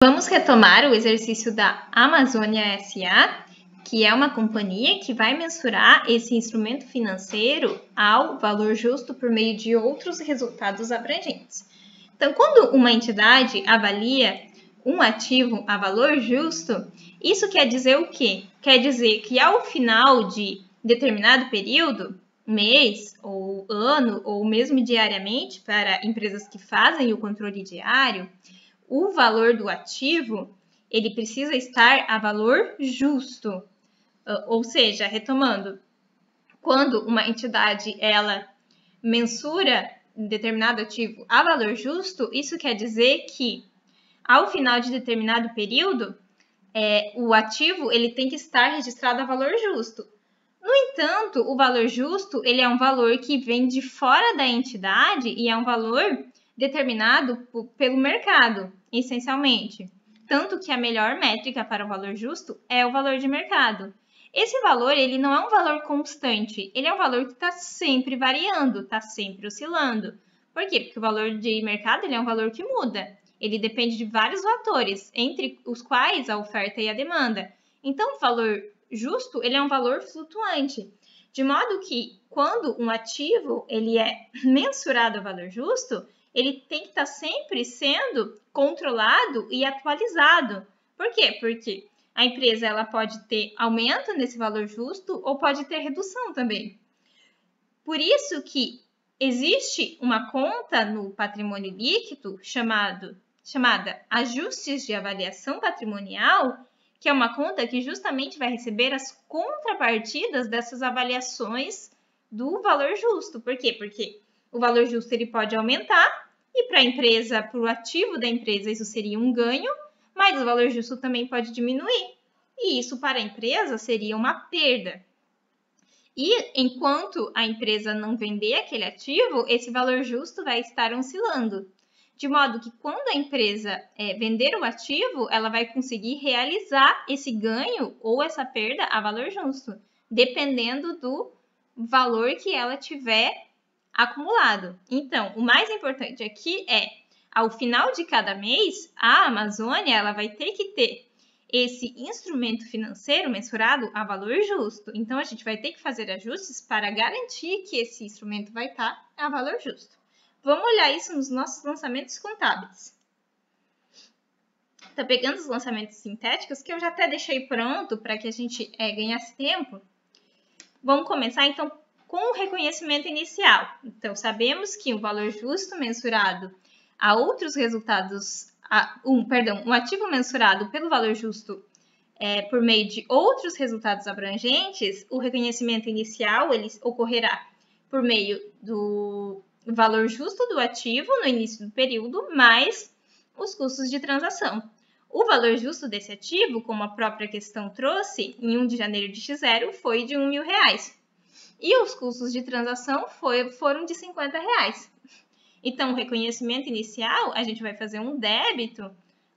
Vamos retomar o exercício da Amazônia S.A., que é uma companhia que vai mensurar esse instrumento financeiro ao valor justo por meio de outros resultados abrangentes. Então, quando uma entidade avalia um ativo a valor justo, isso quer dizer o quê? Quer dizer que ao final de determinado período, mês ou ano, ou mesmo diariamente, para empresas que fazem o controle diário, o valor do ativo ele precisa estar a valor justo. Ou seja, retomando, quando uma entidade ela mensura determinado ativo a valor justo, isso quer dizer que ao final de determinado período, o ativo ele tem que estar registrado a valor justo. No entanto, o valor justo ele é um valor que vem de fora da entidade e é um valor determinado pelo mercado, essencialmente. Tanto que a melhor métrica para o valor justo é o valor de mercado. Esse valor ele não é um valor constante, ele é um valor que está sempre variando, está sempre oscilando. Por quê? Porque o valor de mercado ele é um valor que muda. Ele depende de vários fatores, entre os quais a oferta e a demanda. Então, o valor justo ele é um valor flutuante, de modo que quando um ativo ele é mensurado a valor justo, ele tem que estar sempre sendo controlado e atualizado. Por quê? Porque a empresa ela pode ter aumento nesse valor justo ou pode ter redução também. Por isso que existe uma conta no patrimônio líquido chamada ajustes de avaliação patrimonial, que é uma conta que justamente vai receber as contrapartidas dessas avaliações do valor justo. Por quê? Porque o valor justo ele pode aumentar e para a empresa, para o ativo da empresa, isso seria um ganho, mas o valor justo também pode diminuir. E isso para a empresa seria uma perda. E enquanto a empresa não vender aquele ativo, esse valor justo vai estar oscilando. De modo que quando a empresa vender o ativo, ela vai conseguir realizar esse ganho ou essa perda a valor justo, dependendo do valor que ela tiver acumulado. Então, o mais importante aqui é, ao final de cada mês, a Amazônia ela vai ter que ter esse instrumento financeiro mensurado a valor justo. Então, a gente vai ter que fazer ajustes para garantir que esse instrumento vai estar a valor justo. Vamos olhar isso nos nossos lançamentos contábeis. Tá pegando os lançamentos sintéticos, que eu já até deixei pronto para que a gente ganhasse tempo. Vamos começar, então, com o reconhecimento inicial. Então, sabemos que o valor justo mensurado a outros resultados, um ativo mensurado pelo valor justo por meio de outros resultados abrangentes, o reconhecimento inicial ele ocorrerá por meio do valor justo do ativo no início do período, mais os custos de transação. O valor justo desse ativo, como a própria questão trouxe, em 1 de janeiro de X0, foi de R$1.000. E os custos de transação foram de R$50. Então, o reconhecimento inicial, a gente vai fazer um débito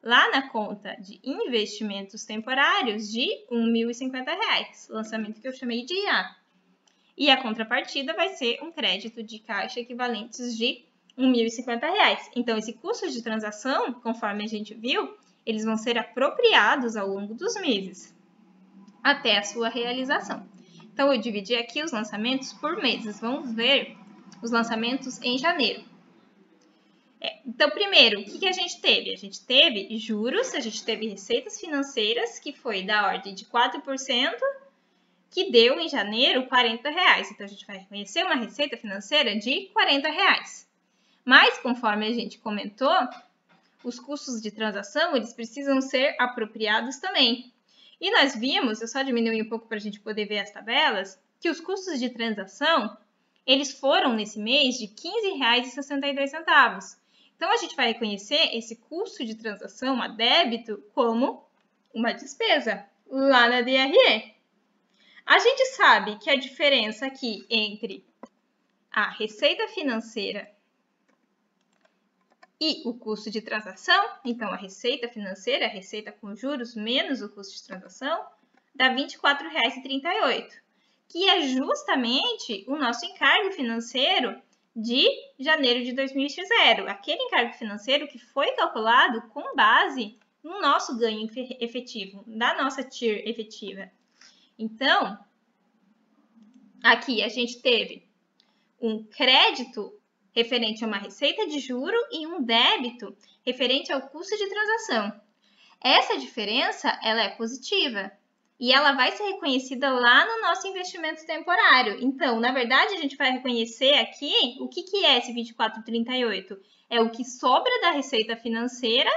lá na conta de investimentos temporários de R$1.050, lançamento que eu chamei de IA. E a contrapartida vai ser um crédito de caixa equivalentes de R$1.050. Então, esse custo de transação, conforme a gente viu, eles vão ser apropriados ao longo dos meses, até a sua realização. Então, eu dividi aqui os lançamentos por meses. Vamos ver os lançamentos em janeiro. Então, primeiro, o que a gente teve? A gente teve juros, a gente teve receitas financeiras, que foi da ordem de 4%, que deu em janeiro R$40. Então, a gente vai reconhecer uma receita financeira de R$40. Mas, conforme a gente comentou, os custos de transação, eles precisam ser apropriados também. E nós vimos, eu só diminui um pouco para a gente poder ver as tabelas, que os custos de transação, eles foram nesse mês de R$15,62. Então, a gente vai reconhecer esse custo de transação a débito como uma despesa lá na DRE. A gente sabe que a diferença aqui entre a receita financeira e o custo de transação, então a receita financeira, a receita com juros menos o custo de transação, dá R$24,38, que é justamente o nosso encargo financeiro de janeiro de 2000, aquele encargo financeiro que foi calculado com base no nosso ganho efetivo, da nossa TIR efetiva. Então, aqui a gente teve um crédito referente a uma receita de juro e um débito referente ao custo de transação. Essa diferença, ela é positiva e ela vai ser reconhecida lá no nosso investimento temporário. Então, na verdade, a gente vai reconhecer aqui o que é esse 24,38. É o que sobra da receita financeira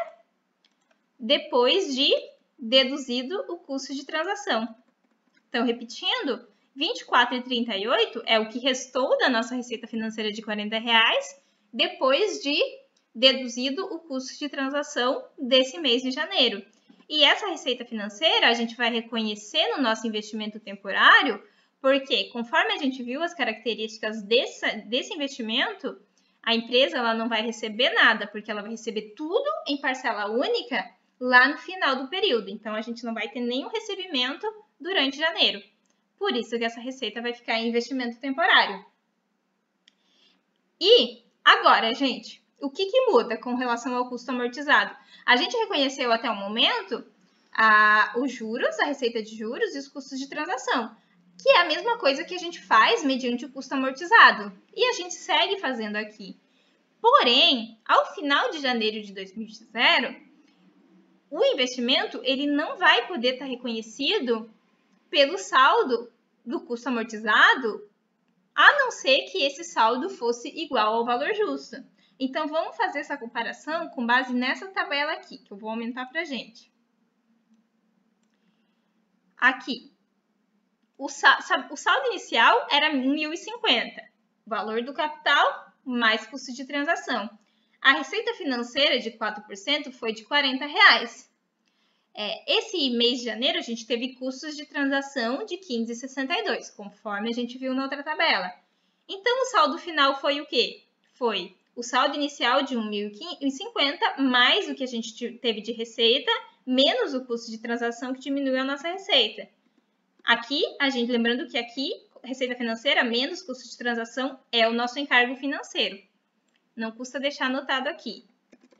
depois de deduzido o custo de transação. Então, repetindo, 24,38 é o que restou da nossa receita financeira de R$40 depois de deduzido o custo de transação desse mês de janeiro. E essa receita financeira a gente vai reconhecer no nosso investimento temporário, porque conforme a gente viu as características desse investimento, a empresa ela não vai receber nada, porque ela vai receber tudo em parcela única lá no final do período. Então, a gente não vai ter nenhum recebimento durante janeiro. Por isso que essa receita vai ficar em investimento temporário. E agora, gente, o que muda com relação ao custo amortizado? A gente reconheceu até o momento os juros, a receita de juros e os custos de transação, que é a mesma coisa que a gente faz mediante o custo amortizado. E a gente segue fazendo aqui. Porém, ao final de janeiro de 2020, o investimento ele não vai poder estar reconhecido pelo saldo do custo amortizado, a não ser que esse saldo fosse igual ao valor justo. Então, vamos fazer essa comparação com base nessa tabela aqui, que eu vou aumentar para a gente. Aqui, o saldo inicial era 1.050, valor do capital mais custo de transação. A receita financeira de 4% foi de R$40. Esse mês de janeiro, a gente teve custos de transação de 15,62, conforme a gente viu na outra tabela. Então, o saldo final foi o quê? Foi o saldo inicial de 1.050, mais o que a gente teve de receita, menos o custo de transação que diminuiu a nossa receita. Aqui, lembrando que aqui, receita financeira menos custo de transação é o nosso encargo financeiro. Não custa deixar anotado aqui.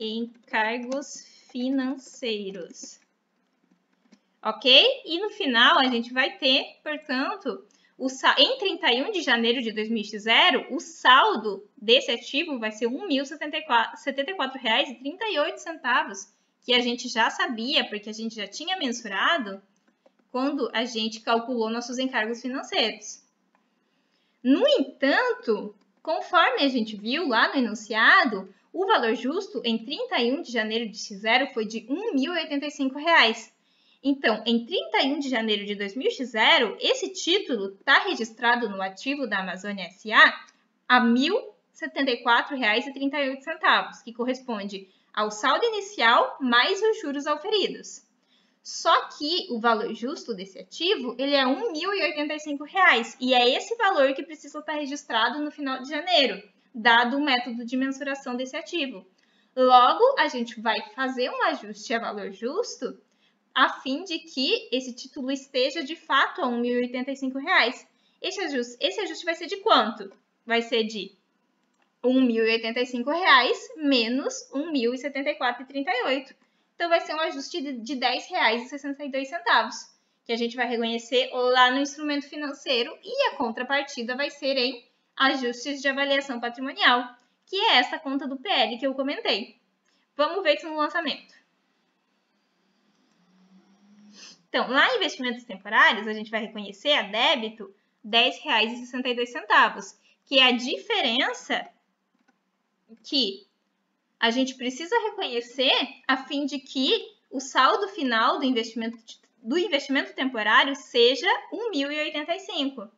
Encargos financeiros. Ok? E no final, a gente vai ter, portanto, em 31 de janeiro de 2020, o saldo desse ativo vai ser R$ 1.074,38, que a gente já sabia, porque a gente já tinha mensurado quando a gente calculou nossos encargos financeiros. No entanto, conforme a gente viu lá no enunciado, o valor justo em 31 de janeiro de 2020 foi de R$ 1.085. Então, em 31 de janeiro de 2020, esse título está registrado no ativo da Amazônia S.A. a R$ 1.074,38, que corresponde ao saldo inicial mais os juros auferidos. Só que o valor justo desse ativo ele é R$ 1.085, e é esse valor que precisa estar registrado no final de janeiro, dado o método de mensuração desse ativo. Logo, a gente vai fazer um ajuste a valor justo a fim de que esse título esteja de fato a R$ 1.085. Esse ajuste vai ser de quanto? Vai ser de R$ 1.085 menos R$ 1.074,38. Então, vai ser um ajuste de R$ 10,62, que a gente vai reconhecer lá no instrumento financeiro, e a contrapartida vai ser em ajustes de avaliação patrimonial, que é essa conta do PL que eu comentei. Vamos ver isso no lançamento. Então, lá em investimentos temporários, a gente vai reconhecer a débito R$ 10,62, que é a diferença que a gente precisa reconhecer a fim de que o saldo final do investimento temporário seja R$ 1.085.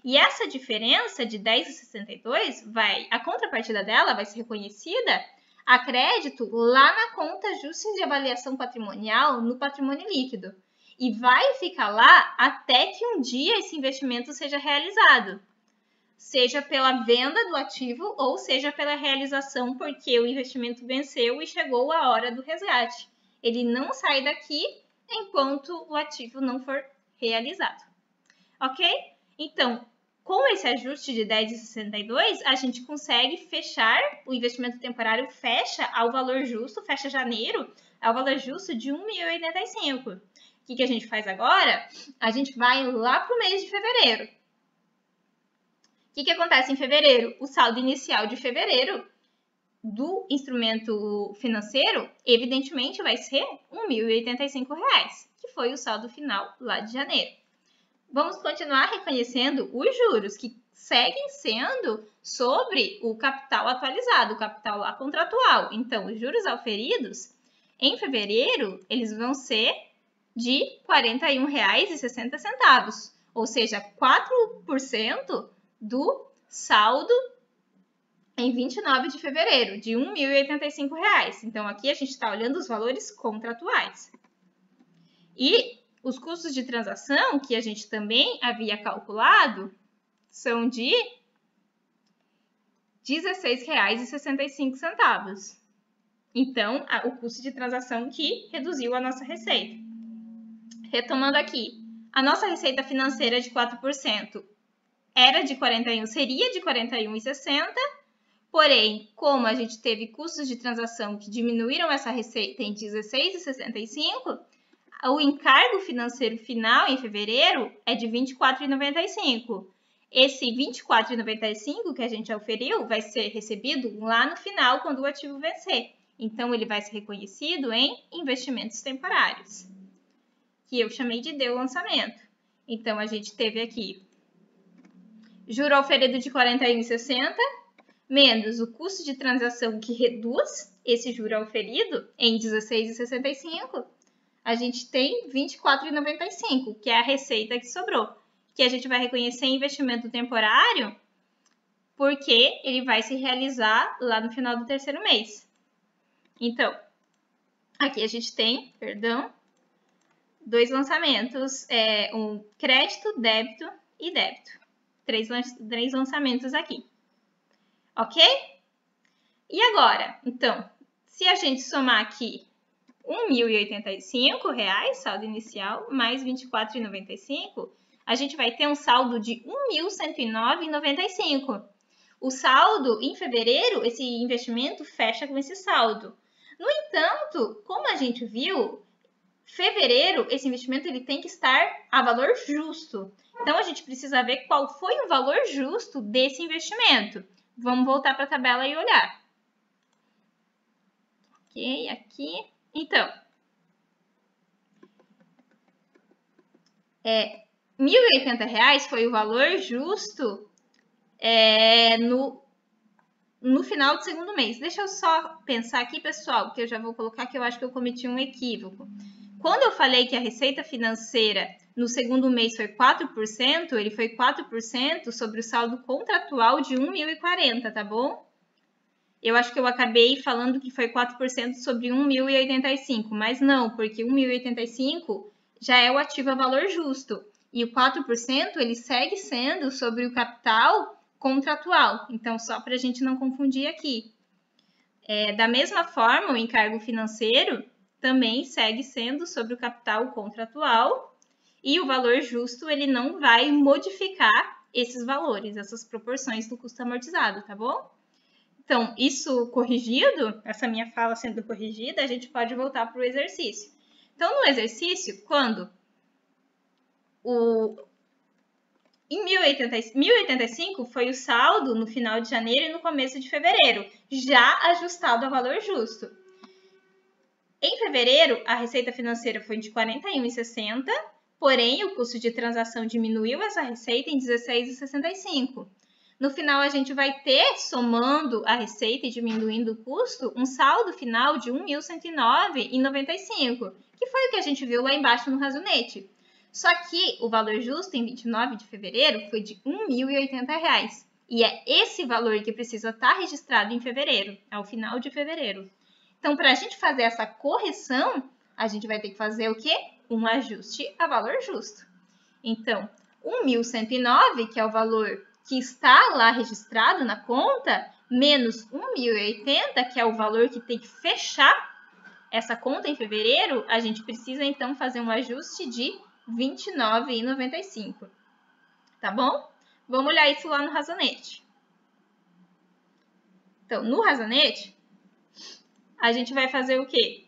E essa diferença de 10,62, a contrapartida dela vai ser reconhecida a crédito lá na conta ajustes de avaliação patrimonial no patrimônio líquido. E vai ficar lá até que um dia esse investimento seja realizado. Seja pela venda do ativo ou seja pela realização, porque o investimento venceu e chegou a hora do resgate. Ele não sai daqui enquanto o ativo não for realizado. Ok? Então, com esse ajuste de 10,62, a gente consegue fechar, o investimento temporário fecha ao valor justo, fecha janeiro, ao valor justo de 1.085. O que a gente faz agora? A gente vai lá para o mês de fevereiro. O que acontece em fevereiro? O saldo inicial de fevereiro do instrumento financeiro, evidentemente, vai ser R$ 1.085, que foi o saldo final lá de janeiro. Vamos continuar reconhecendo os juros, que seguem sendo sobre o capital atualizado, o capital lá contratual. Então, os juros auferidos, em fevereiro, eles vão ser de R$ 41,60, ou seja, 4% do saldo em 29 de fevereiro, de R$ 1.085. Então, aqui a gente está olhando os valores contratuais. E os custos de transação, que a gente também havia calculado, são de R$ 16,65. Então, o custo de transação que reduziu a nossa receita. Retomando aqui, a nossa receita financeira de 4% seria de R$ 41,60. Porém, como a gente teve custos de transação que diminuíram essa receita em 16,65, o encargo financeiro final em fevereiro é de R$ 24,95. Esse R$ 24,95 que a gente auferiu vai ser recebido lá no final, quando o ativo vencer. Então, ele vai ser reconhecido em investimentos temporários, que eu chamei de deu lançamento. Então, a gente teve aqui juro auferido de R$ 41,60, menos o custo de transação que reduz esse juro auferido em 16,65, a gente tem 24,95, que é a receita que sobrou, que a gente vai reconhecer em investimento temporário, porque ele vai se realizar lá no final do terceiro mês. Então, aqui a gente tem, dois lançamentos, um crédito, débito e débito. Três lançamentos aqui. Ok? E agora, então, se a gente somar aqui R$ 1.085, saldo inicial, mais R$ 24,95, a gente vai ter um saldo de R$ 1.109,95. O saldo, em fevereiro, esse investimento fecha com esse saldo. No entanto, como a gente viu, fevereiro, esse investimento ele tem que estar a valor justo. Então, a gente precisa ver qual foi o valor justo desse investimento. Vamos voltar para a tabela e olhar. Ok, aqui. Então, R$ 1.080 foi o valor justo no final do segundo mês. Deixa eu só pensar aqui, pessoal, que eu já vou colocar que eu acho que eu cometi um equívoco. Quando eu falei que a receita financeira no segundo mês foi 4%, ele foi 4% sobre o saldo contratual de 1.040, tá bom? Eu acho que eu acabei falando que foi 4% sobre 1.085, mas não, porque 1.085 já é o ativo a valor justo. E o 4% ele segue sendo sobre o capital contratual. Então, só para a gente não confundir aqui. Da mesma forma, o encargo financeiro também segue sendo sobre o capital contratual. E o valor justo ele não vai modificar esses valores, essas proporções do custo amortizado, tá bom? Então, isso corrigido, essa minha fala sendo corrigida, a gente pode voltar para o exercício. Então, no exercício, quando em 1.085 foi o saldo no final de janeiro e no começo de fevereiro, já ajustado a valor justo. Em fevereiro, a receita financeira foi de R$ 41,60, porém, o custo de transação diminuiu essa receita em R$ 16,65. No final, a gente vai ter, somando a receita e diminuindo o custo, um saldo final de R$ 1.109,95, que foi o que a gente viu lá embaixo no razonete. Só que o valor justo em 29 de fevereiro foi de R$ 1.080. E é esse valor que precisa estar registrado em fevereiro, ao final de fevereiro. Então, para a gente fazer essa correção, a gente vai ter que fazer o quê? Um ajuste a valor justo. Então, 1.109, que é o valor que está lá registrado na conta, menos 1.080, que é o valor que tem que fechar essa conta em fevereiro, a gente precisa, então, fazer um ajuste de R$ 29,95. Tá bom? Vamos olhar isso lá no razonete. Então, no razonete, a gente vai fazer o quê?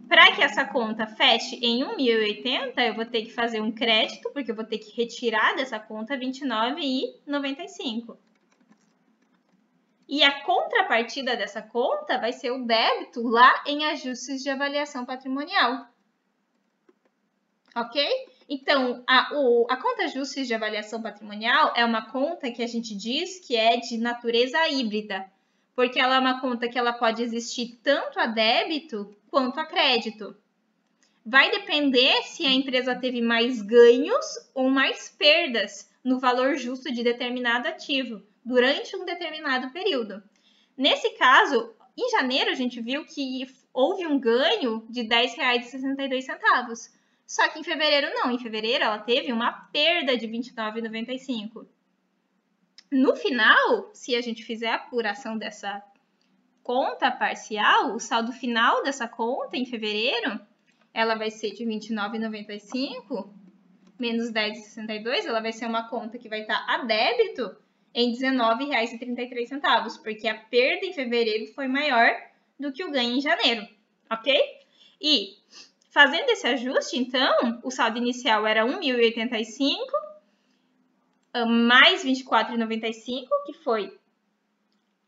Para que essa conta feche em 1.080, eu vou ter que fazer um crédito, porque eu vou ter que retirar dessa conta R$ 29,95. E a contrapartida dessa conta vai ser o débito lá em ajustes de avaliação patrimonial. Ok? Então, a conta ajustes de avaliação patrimonial é uma conta que a gente diz que é de natureza híbrida, porque ela é uma conta que ela pode existir tanto a débito quanto a crédito. Vai depender se a empresa teve mais ganhos ou mais perdas no valor justo de determinado ativo durante um determinado período. Nesse caso, em janeiro a gente viu que houve um ganho de R$ 10,62. Só que em fevereiro não. Em fevereiro ela teve uma perda de R$ 29,95. No final, se a gente fizer a apuração dessa conta parcial, o saldo final dessa conta em fevereiro, ela vai ser de R$ 29,95 menos R$ 10,62. Ela vai ser uma conta que vai estar a débito em R$ 19,33, porque a perda em fevereiro foi maior do que o ganho em janeiro, ok? E fazendo esse ajuste, então, o saldo inicial era 1.085 mais 24,95, que foi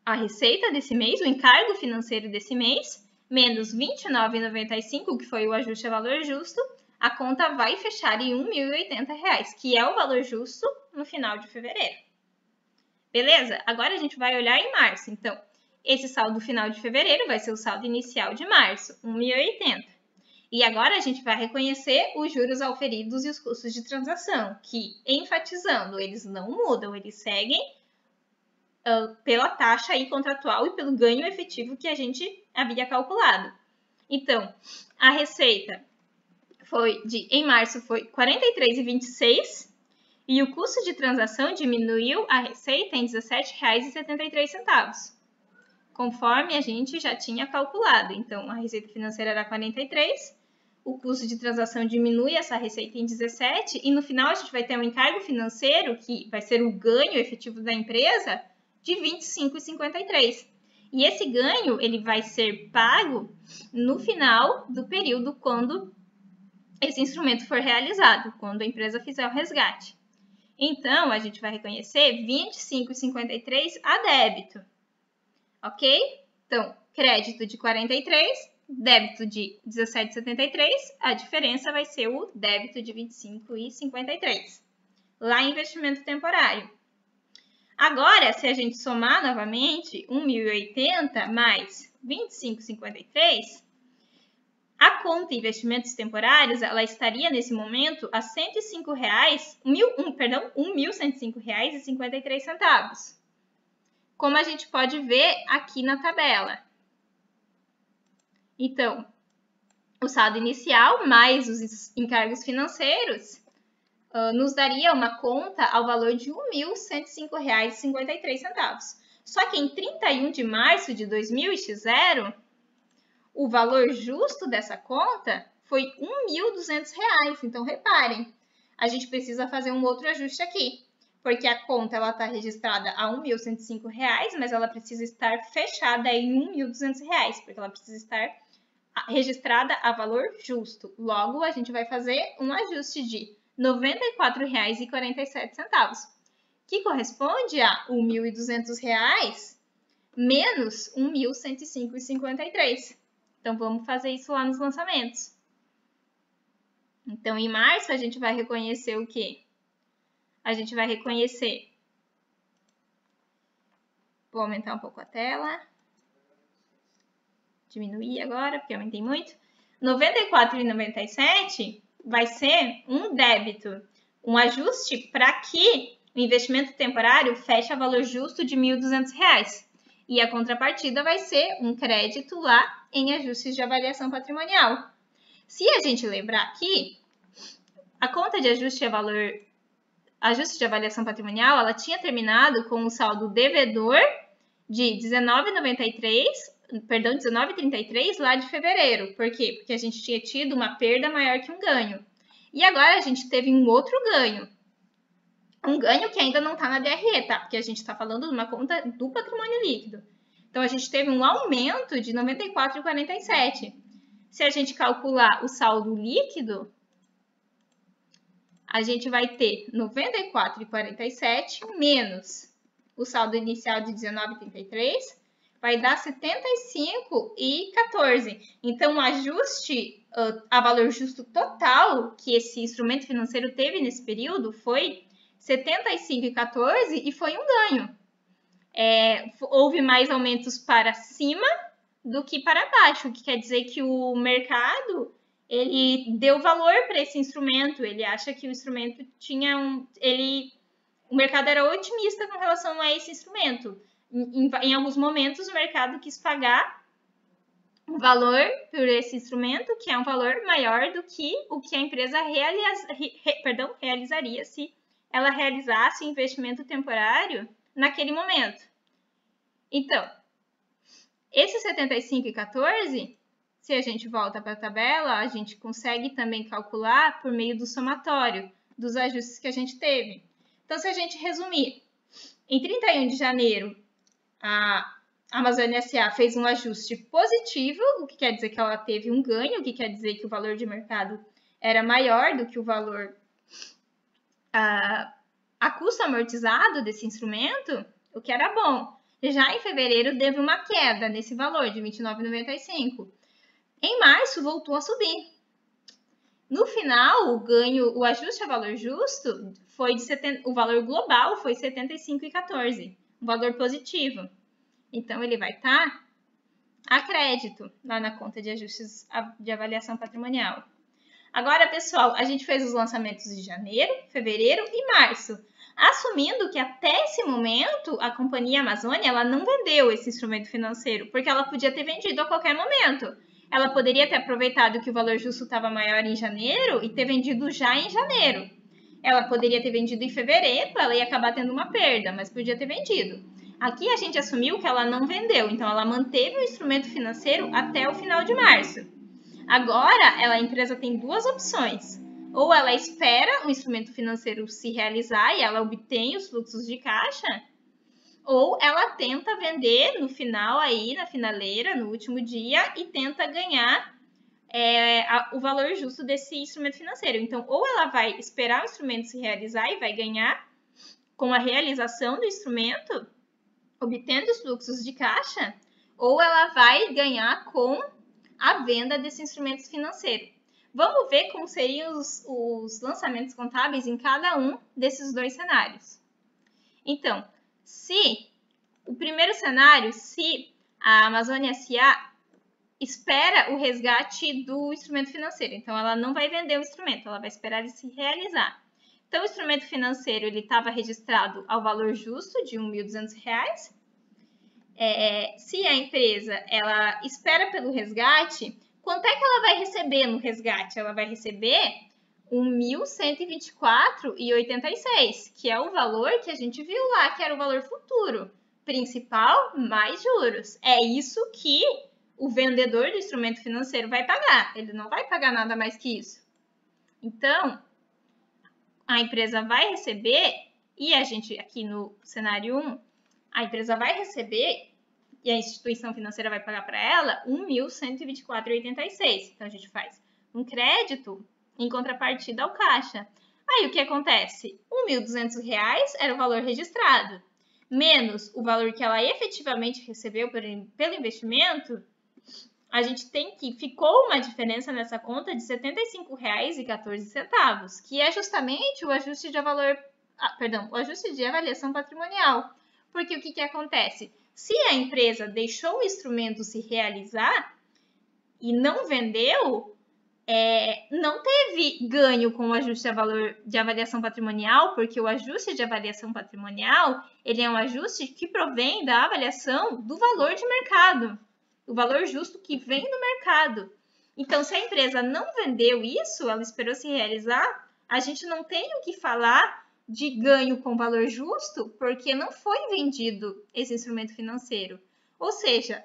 a receita desse mês, o encargo financeiro desse mês, menos 29,95, que foi o ajuste a valor justo, a conta vai fechar em R$ 1.080, que é o valor justo no final de fevereiro. Beleza? Agora a gente vai olhar em março. Então, esse saldo final de fevereiro vai ser o saldo inicial de março, 1.080. E agora a gente vai reconhecer os juros auferidos e os custos de transação, que, enfatizando, eles não mudam, eles seguem pela taxa aí contratual e pelo ganho efetivo que a gente havia calculado. Então, a receita em março foi R$ 43,26 e o custo de transação diminuiu a receita em R$ 17,73, conforme a gente já tinha calculado. Então, a receita financeira era 43, o custo de transação diminui essa receita em 17 e no final a gente vai ter um encargo financeiro, que vai ser o ganho efetivo da empresa, de R$ 25,53. E esse ganho ele vai ser pago no final do período quando esse instrumento for realizado, quando a empresa fizer o resgate. Então, a gente vai reconhecer R$ 25,53 a débito, ok? Então, crédito de 43, débito de 17,73, a diferença vai ser o débito de 25,53. Lá em investimento temporário. Agora, se a gente somar novamente 1.080 mais 25,53, a conta investimentos temporários, ela estaria nesse momento a R$ 1.105,53. Como a gente pode ver aqui na tabela. Então, o saldo inicial mais os encargos financeiros nos daria uma conta ao valor de R$ 1.105,53. Só que em 31 de março de 2000, o valor justo dessa conta foi R$ 1.200. Então, reparem, a gente precisa fazer um outro ajuste aqui, porque a conta está registrada a R$ 1.105, mas ela precisa estar fechada em R$ 1.200, porque ela precisa estar registrada a valor justo. Logo, a gente vai fazer um ajuste de R$ 94,47, que corresponde a R$ 1.200 menos R$ 1.105,53. Então, vamos fazer isso lá nos lançamentos. Então, em março, a gente vai reconhecer o quê? A gente vai reconhecer... Vou aumentar um pouco a tela. Diminuir agora, porque aumentei muito. R$ 94,97 vai ser um débito, um ajuste para que o investimento temporário feche a valor justo de R$ 1.200. E a contrapartida vai ser um crédito lá em ajustes de avaliação patrimonial. Se a gente lembrar aqui, a conta de ajuste de avaliação patrimonial, ela tinha terminado com um saldo devedor de R$ 19,33 lá de fevereiro. Por quê? Porque a gente tinha tido uma perda maior que um ganho. E agora a gente teve um outro ganho. Um ganho que ainda não está na DRE, tá? Porque a gente está falando de uma conta do patrimônio líquido. Então, a gente teve um aumento de R$ 94,47. Se a gente calcular o saldo líquido, a gente vai ter 94,47 menos o saldo inicial de 19,33, vai dar 75,14. Então, o ajuste a valor justo total que esse instrumento financeiro teve nesse período foi 75,14 e foi um ganho. Houve mais aumentos para cima do que para baixo, o que quer dizer que o mercado ele deu valor para esse instrumento, ele acha que o instrumento tinha o mercado era otimista com relação a esse instrumento. Em alguns momentos o mercado quis pagar um valor por esse instrumento, que é um valor maior do que o que a empresa realizaria se ela realizasse o investimento temporário naquele momento. Então, esse 75,14, se a gente volta para a tabela, a gente consegue também calcular por meio do somatório dos ajustes que a gente teve. Então, se a gente resumir, em 31 de janeiro, a Amazônia S.A. fez um ajuste positivo, o que quer dizer que ela teve um ganho, o que quer dizer que o valor de mercado era maior do que o valor a custo amortizado desse instrumento, o que era bom. Já em fevereiro, teve uma queda nesse valor de 29,95. Em março, voltou a subir. No final, o ajuste a valor justo foi o valor global foi 75,14, um valor positivo. Então, ele vai estar a crédito lá na conta de ajustes de avaliação patrimonial. Agora, pessoal, a gente fez os lançamentos de janeiro, fevereiro e março, assumindo que até esse momento a Companhia Amazônia ela não vendeu esse instrumento financeiro, porque ela podia ter vendido a qualquer momento. Ela poderia ter aproveitado que o valor justo estava maior em janeiro e ter vendido já em janeiro. Ela poderia ter vendido em fevereiro, ela ia acabar tendo uma perda, mas podia ter vendido. Aqui a gente assumiu que ela não vendeu, então ela manteve o instrumento financeiro até o final de março. Agora, a empresa tem duas opções. Ou ela espera o instrumento financeiro se realizar e ela obtém os fluxos de caixa, ou ela tenta vender no final aí, na finaleira, no último dia, e tenta ganhar o valor justo desse instrumento financeiro. Então, ou ela vai esperar o instrumento se realizar e vai ganhar com a realização do instrumento, obtendo os fluxos de caixa, ou ela vai ganhar com a venda desse instrumento financeiro. Vamos ver como seriam os lançamentos contábeis em cada um desses dois cenários. Então, o primeiro cenário, se a Amazônia S.A. espera o resgate do instrumento financeiro, então ela não vai vender o instrumento, ela vai esperar ele se realizar. Então, o instrumento financeiro estava registrado ao valor justo de R$ 1.200. Se a empresa ela espera pelo resgate, quanto é que ela vai receber no resgate? Ela vai receber R$ 1.124,86, que é o valor que a gente viu lá, que era o valor futuro, principal mais juros. É isso que o vendedor do instrumento financeiro vai pagar. Ele não vai pagar nada mais que isso. Então, a empresa vai receber, e a gente aqui no cenário 1, a empresa vai receber e a instituição financeira vai pagar para ela R$ 1.124,86. Então, a gente faz um crédito em contrapartida ao caixa. Aí, o que acontece? R$ 1.200 era o valor registrado, menos o valor que ela efetivamente recebeu pelo investimento, a gente tem que ficou uma diferença nessa conta de R$ 75,14, que é justamente o ajuste de o ajuste de avaliação patrimonial. Porque o que acontece? Se a empresa deixou o instrumento se realizar e não vendeu, não teve ganho com o ajuste de avaliação patrimonial, porque o ajuste de avaliação patrimonial ele é um ajuste que provém da avaliação do valor de mercado, o valor justo que vem do mercado. Então, se a empresa não vendeu isso, ela esperou se realizar, a gente não tem o que falar de ganho com valor justo, porque não foi vendido esse instrumento financeiro. Ou seja,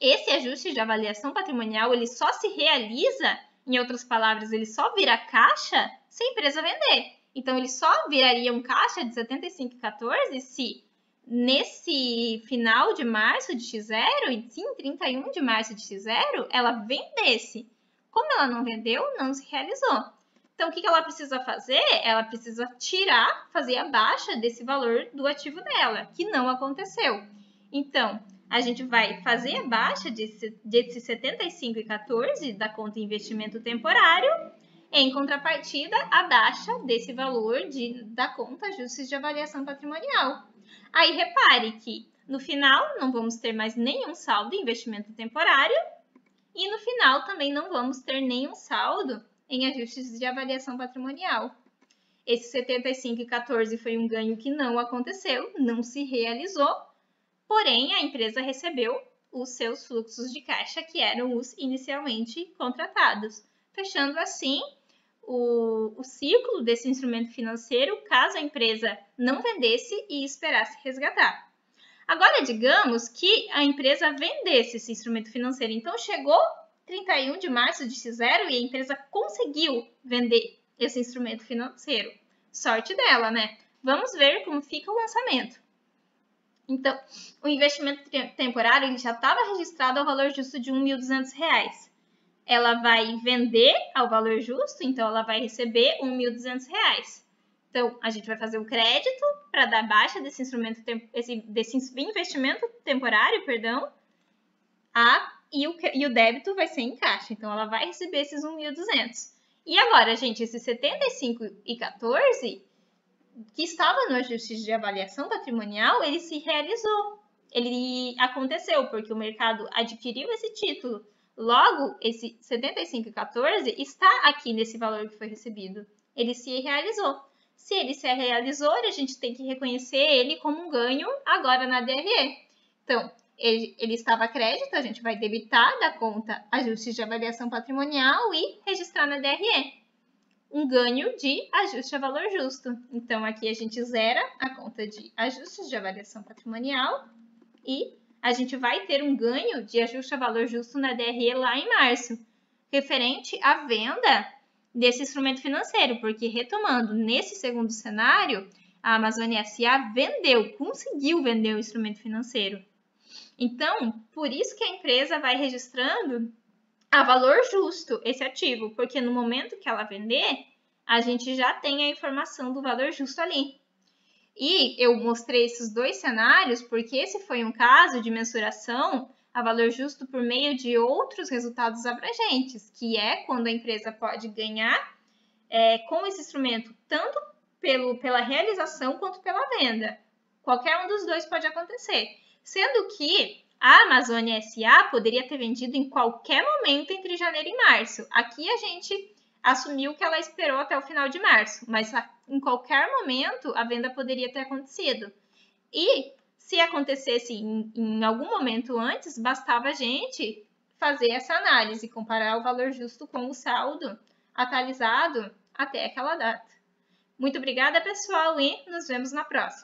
esse ajuste de avaliação patrimonial, ele só se realiza, em outras palavras, ele só vira caixa se a empresa vender. Então, ele só viraria um caixa de 75,14 se nesse final de março de X0, e sim, 31 de março de X0, ela vendesse. Como ela não vendeu, não se realizou. Então, o que ela precisa fazer? Ela precisa fazer a baixa desse valor do ativo dela, que não aconteceu. Então, a gente vai fazer a baixa desse 75,14 da conta investimento temporário, em contrapartida, a baixa desse valor da conta ajustes de avaliação patrimonial. Aí, repare que no final não vamos ter mais nenhum saldo em investimento temporário e no final também não vamos ter nenhum saldo em ajustes de avaliação patrimonial. Esse 75,14 foi um ganho que não aconteceu, não se realizou, porém a empresa recebeu os seus fluxos de caixa que eram os inicialmente contratados, fechando assim o ciclo desse instrumento financeiro caso a empresa não vendesse e esperasse resgatar. Agora, digamos que a empresa vendesse esse instrumento financeiro. Então, chegou 31 de março de X0 e a empresa conseguiu vender esse instrumento financeiro. Sorte dela, né? Vamos ver como fica o lançamento. Então, o investimento temporário ele já estava registrado ao valor justo de R$ 1.200. Ela vai vender ao valor justo, então ela vai receber R$ 1.200. Então, a gente vai fazer o crédito para dar baixa desse investimento temporário, e o débito vai ser em caixa. Então, ela vai receber esses 1.200. E agora, gente, esse 75,14, que estava no ajuste de avaliação patrimonial, ele se realizou. Ele aconteceu porque o mercado adquiriu esse título. Logo, esse 75,14 está aqui nesse valor que foi recebido. Ele se realizou. Se ele se realizou, a gente tem que reconhecer ele como um ganho agora na DRE. Então, ele estava a crédito, a gente vai debitar da conta ajustes de avaliação patrimonial e registrar na DRE. Um ganho de ajuste a valor justo. Então, aqui a gente zera a conta de ajustes de avaliação patrimonial e a gente vai ter um ganho de ajuste a valor justo na DRE lá em março, referente à venda desse instrumento financeiro, porque retomando, nesse segundo cenário, a Amazônia SA conseguiu vender o instrumento financeiro. Então, por isso que a empresa vai registrando a valor justo esse ativo, porque no momento que ela vender, a gente já tem a informação do valor justo ali. E eu mostrei esses dois cenários porque esse foi um caso de mensuração a valor justo por meio de outros resultados abrangentes, que é quando a empresa pode ganhar com esse instrumento, tanto pela realização quanto pela venda. Qualquer um dos dois pode acontecer. Sendo que a Amazônia SA poderia ter vendido em qualquer momento entre janeiro e março. Aqui a gente assumiu que ela esperou até o final de março, mas em qualquer momento a venda poderia ter acontecido. E se acontecesse em algum momento antes, bastava a gente fazer essa análise, comparar o valor justo com o saldo atualizado até aquela data. Muito obrigada, pessoal, e nos vemos na próxima.